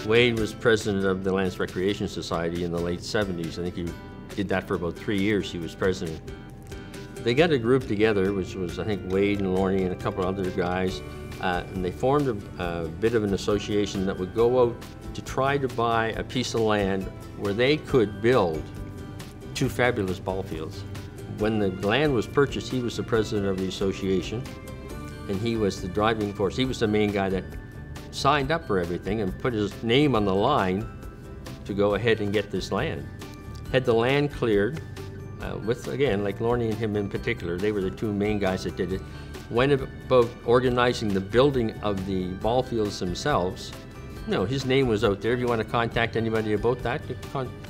Wade was president of the Lance Recreation Society in the late 70s. I think he did that for about 3 years. He was president. They got a group together, which was, I think, Wade and Lorne and a couple of other guys, and they formed a bit of an association that would go out to try to buy a piece of land where they could build 2 fabulous ball fields. When the land was purchased, he was the president of the association, and he was the driving force. He was the main guy that signed up for everything and put his name on the line to go ahead and get this land. Had the land cleared, with, again, like Lorne and him in particular, they were the 2 main guys that did it, went about organizing the building of the ball fields themselves. You know, his name was out there. If you want to contact anybody about that, you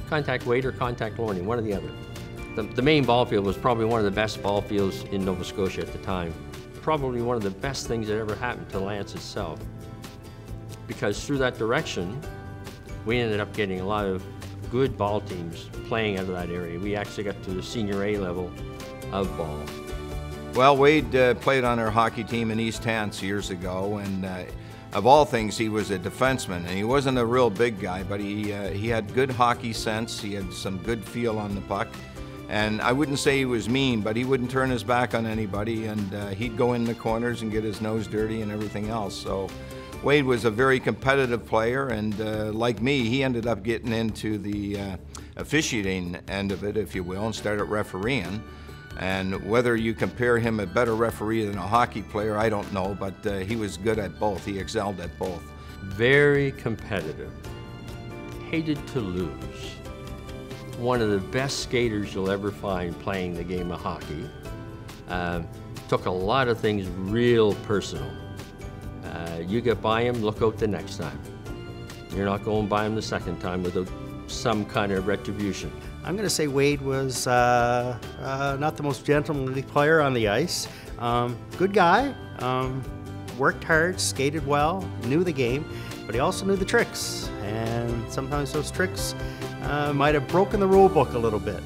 contact Wade or contact Lorne, one or the other. The main ball field was probably one of the best ball fields in Nova Scotia at the time. Probably one of the best things that ever happened to Lance itself. Because through that direction, we ended up getting a lot of good ball teams playing out of that area. We actually got to the senior A level of ball. Well, Wade played on our hockey team in East Hants years ago, and of all things, he was a defenseman, and he wasn't a real big guy, but he had good hockey sense. He had some good feel on the puck, and I wouldn't say he was mean, but he wouldn't turn his back on anybody, and he'd go in the corners and get his nose dirty and everything else. So Wade was a very competitive player, and like me, he ended up getting into the officiating end of it, if you will, and started refereeing. And whether you compare him a better referee than a hockey player, I don't know, but he was good at both. He excelled at both. Very competitive. Hated to lose. One of the best skaters you'll ever find playing the game of hockey. Took a lot of things real personal. You get by him, look out the next time. You're not going by him the second time without some kind of retribution. I'm going to say Wade was not the most gentlemanly player on the ice. Good guy, worked hard, skated well, knew the game, but he also knew the tricks. And sometimes those tricks might have broken the rule book a little bit.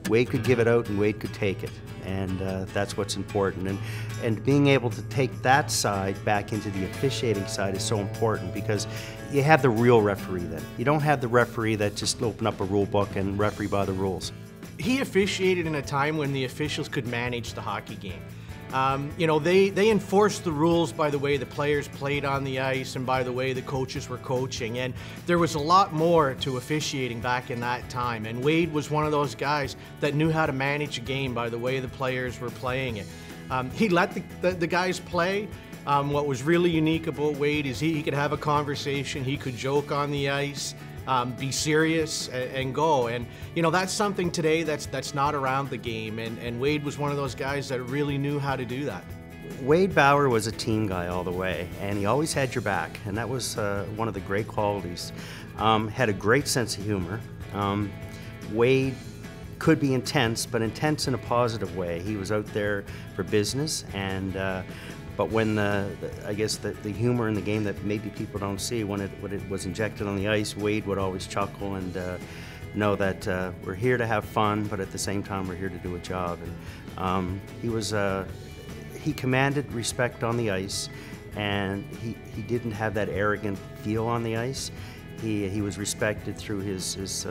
Wade could give it out and Wade could take it. And that's what's important. And being able to take that side back into the officiating side is so important, because you have the real referee then. You don't have the referee that just open up a rule book and referee by the rules. He officiated in a time when the officials could manage the hockey game. You know, they enforced the rules by the way the players played on the ice and by the way the coaches were coaching. And there was a lot more to officiating back in that time. And Wade was one of those guys that knew how to manage a game by the way the players were playing it. He let the guys play. What was really unique about Wade is he could have a conversation, he could joke on the ice, be serious and go. And you know, that's something today that's not around the game, and Wade was one of those guys that really knew how to do that. Wade Bauer was a team guy all the way, and he always had your back, and that was one of the great qualities. Had a great sense of humor. Wade could be intense, but intense in a positive way. He was out there for business, and but when I guess the humor in the game that maybe people don't see, when it was injected on the ice, Wade would always chuckle and know that we're here to have fun, but at the same time we're here to do a job. And he commanded respect on the ice, and he didn't have that arrogant feel on the ice. He was respected through his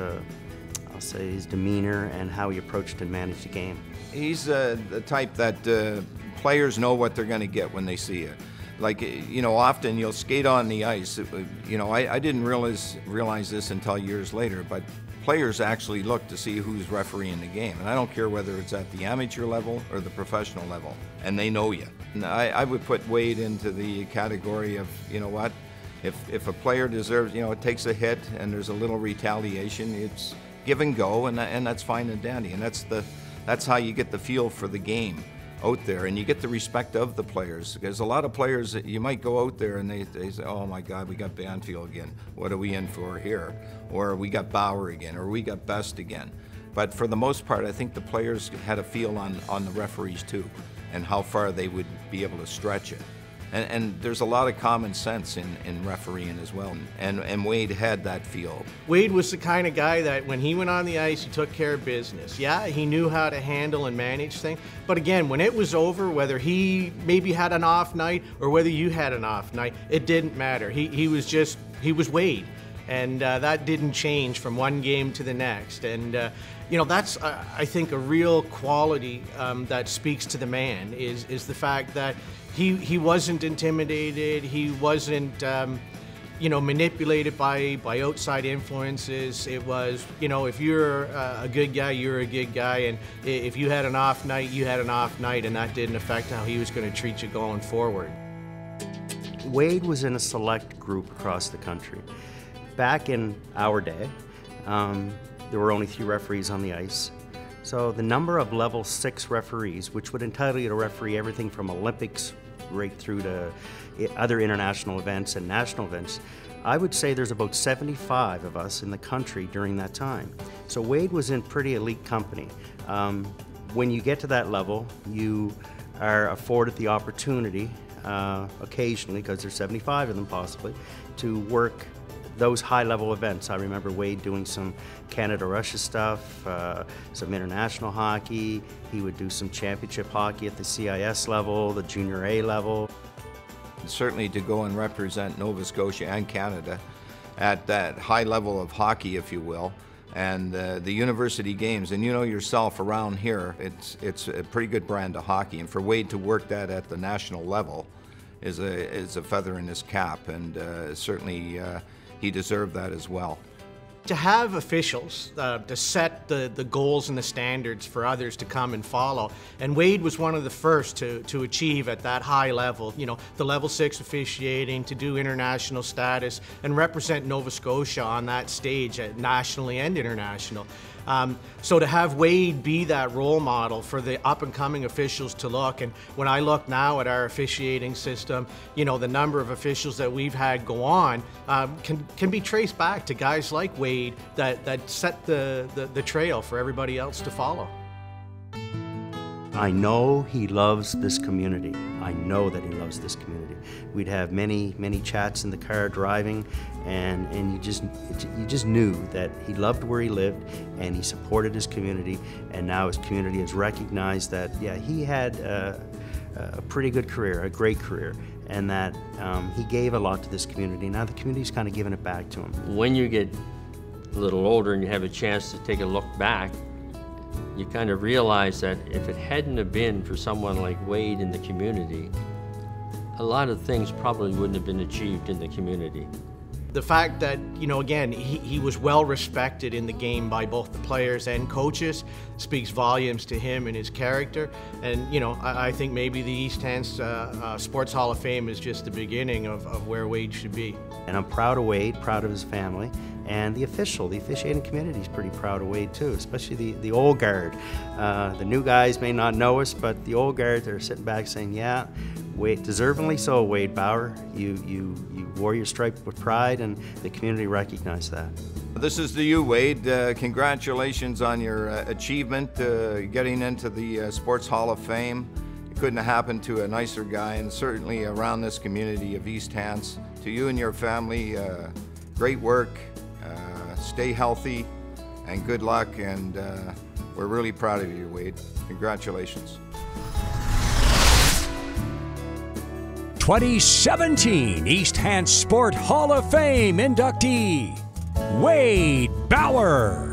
I'll say his demeanor and how he approached and managed the game. He's the type that players know what they're going to get when they see you. Like, you know, often you'll skate on the ice. You know, I didn't realize this until years later, but players actually look to see who's refereeing the game. And I don't care whether it's at the amateur level or the professional level, and they know you. And I would put Wade into the category of, you know what, if a player deserves, you know, it takes a hit and there's a little retaliation, it's give and go, and that's fine and dandy. And that's how you get the feel for the game out there, and you get the respect of the players. Because a lot of players, you might go out there and they say, oh my God, we got Banfield again. What are we in for here? Or we got Bauer again, or we got Best again. But for the most part, I think the players had a feel on the referees too, and how far they would be able to stretch it. And there's a lot of common sense in refereeing as well. And Wade had that feel. Wade was the kind of guy that when he went on the ice, he took care of business. Yeah, he knew how to handle and manage things. But again, when it was over, whether he maybe had an off night or whether you had an off night, it didn't matter. He was Wade. And that didn't change from one game to the next. And that's, I think, a real quality that speaks to the man is the fact that he wasn't intimidated. He wasn't, manipulated by outside influences. It was, if you're a good guy, you're a good guy. And if you had an off night, you had an off night. And that didn't affect how he was going to treat you going forward. Wade was in a select group across the country. Back in our day, there were only 3 referees on the ice. So the number of level 6 referees, which would entitle you to referee everything from Olympics right through to other international events and national events, I would say there's about 75 of us in the country during that time. So Wade was in pretty elite company. When you get to that level, you are afforded the opportunity, occasionally, because there's 75 of them possibly, to work those high-level events. I remember Wade doing some Canada-Russia stuff, some international hockey. He would do some championship hockey at the CIS level, the Junior A level. Certainly to go and represent Nova Scotia and Canada at that high level of hockey, if you will, and the university games. And you know yourself, around here, it's a pretty good brand of hockey. And for Wade to work that at the national level is a feather in his cap, and certainly he deserved that as well. To have officials to set the goals and the standards for others to come and follow, and Wade was one of the first to achieve at that high level, the level 6 officiating, to do international status and represent Nova Scotia on that stage nationally and international. So to have Wade be that role model for the up-and-coming officials to look, and when I look now at our officiating system, the number of officials that we've had go on can be traced back to guys like Wade that set the trail for everybody else to follow. I know he loves this community. I know that he loves this community. We'd have many chats in the car driving, and you just knew that he loved where he lived, and he supported his community, and now his community has recognized that, yeah, he had a pretty good career, a great career, and that he gave a lot to this community. Now the community's kind of giving it back to him. When you get a little older and you have a chance to take a look back, you kind of realize that if it hadn't have been for someone like Wade in the community, a lot of things probably wouldn't have been achieved in the community. The fact that, again, he was well respected in the game by both the players and coaches speaks volumes to him and his character. And, I think maybe the East Hants Sports Hall of Fame is just the beginning of where Wade should be. And I'm proud of Wade, proud of his family, and the officiating community is pretty proud of Wade too, especially the old guard. The new guys may not know us, but the old guard, they're sitting back saying, yeah, Wade, deservingly so, Wade Bauer. You wore your stripe with pride, and the community recognized that. This is to you, Wade. Congratulations on your achievement, getting into the Sports Hall of Fame. It couldn't have happened to a nicer guy, and certainly around this community of East Hants. To you and your family, great work, stay healthy, and good luck, and we're really proud of you, Wade. Congratulations. 2017 East Hants Sport Hall of Fame inductee, Wade Bauer.